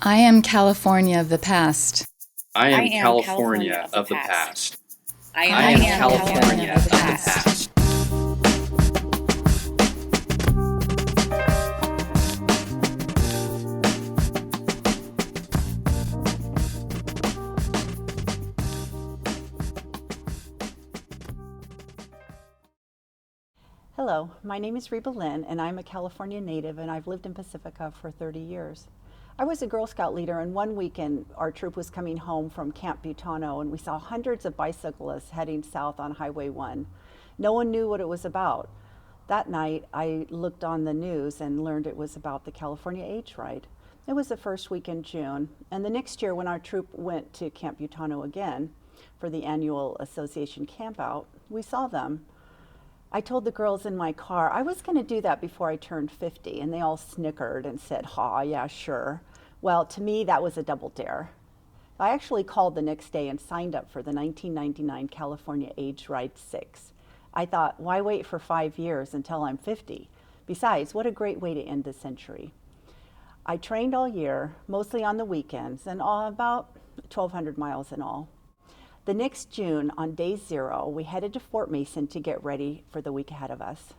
I am California of the past. I I am am California California of the past. I I am am California of the past. past. Hello, my name is Reeba Lynn, and I'm a California native, and I've lived in Pacifica for 30 years. I was a Girl Scout leader, and one weekend our troop was coming home from Camp Butano, and we saw hundreds of bicyclists heading south on Highway 1. No one knew what it was about. That night, I looked on the news and learned it was about the California AIDS Ride. It was the first week in June, and the next year when our troop went to Camp Butano again for the annual association campout, we saw them. I told the girls in my car I was going to do that before I turned 50, and they all snickered and said, "Ha, yeah, sure." Well, to me, that was a double dare. I actually called the next day and signed up for the 1999 California AIDS Ride 6. I thought, why wait for 5 years until I'm 50? Besides, what a great way to end the century. I trained all year, mostly on the weekends, and about 1,200 miles in all. The next June, on day 0, we headed to Fort Mason to get ready for the week ahead of us.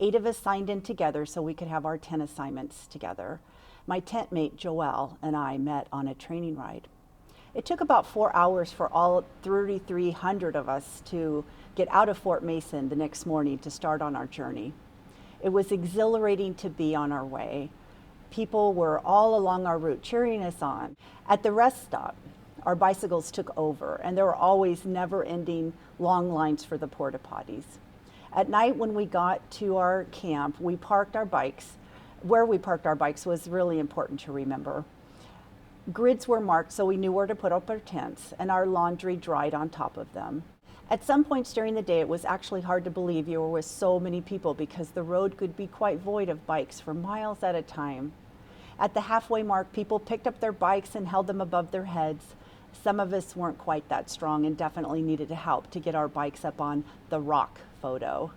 8 of us signed in together so we could have our 10 assignments together. My tent mate, Joelle, and I met on a training ride. It took about 4 hours for all 3,300 of us to get out of Fort Mason the next morning to start on our journey. It was exhilarating to be on our way. People were all along our route cheering us on. At the rest stop, our bicycles took over, and there were always never-ending long lines for the porta potties. At night when we got to our camp, we parked our bikes. Where we parked our bikes was really important to remember. Grids were marked so we knew where to put up our tents, and our laundry dried on top of them. At some points during the day, it was actually hard to believe you were with so many people because the road could be quite void of bikes for miles at a time. At the halfway mark, people picked up their bikes and held them above their heads. Some of us weren't quite that strong and definitely needed help to get our bikes up on the rock photo.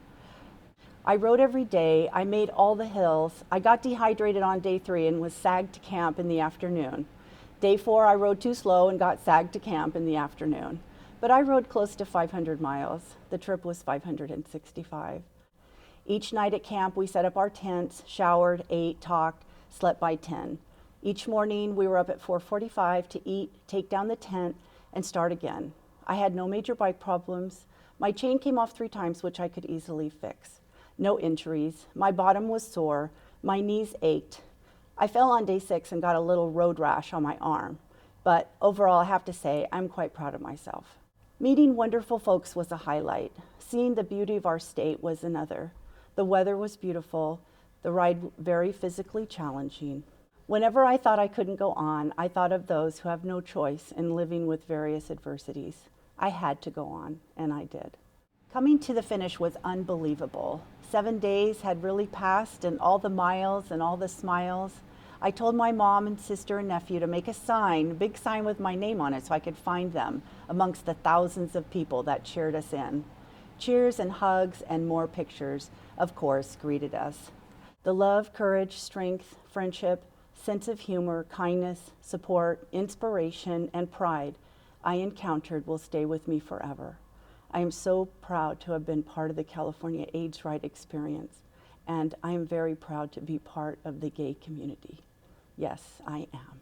I rode every day. I made all the hills. I got dehydrated on day 3 and was sagged to camp in the afternoon. Day 4, I rode too slow and got sagged to camp in the afternoon. But I rode close to 500 miles. The trip was 565. Each night at camp, we set up our tents, showered, ate, talked, slept by 10. Each morning, we were up at 4:45 to eat, take down the tent, and start again. I had no major bike problems. My chain came off 3 times, which I could easily fix. No injuries. My bottom was sore. My knees ached. I fell on day 6 and got a little road rash on my arm. But overall, I have to say, I'm quite proud of myself. Meeting wonderful folks was a highlight. Seeing the beauty of our state was another. The weather was beautiful. The ride very physically challenging. Whenever I thought I couldn't go on, I thought of those who have no choice in living with various adversities. I had to go on, and I did. Coming to the finish was unbelievable. 7 days had really passed, and all the miles and all the smiles. I told my mom and sister and nephew to make a big sign with my name on it so I could find them amongst the thousands of people that cheered us in. Cheers and hugs and more pictures, of course, greeted us. The love, courage, strength, friendship, sense of humor, kindness, support, inspiration, and pride I encountered will stay with me forever. I am so proud to have been part of the California AIDS Ride experience, and I am very proud to be part of the gay community. Yes, I am.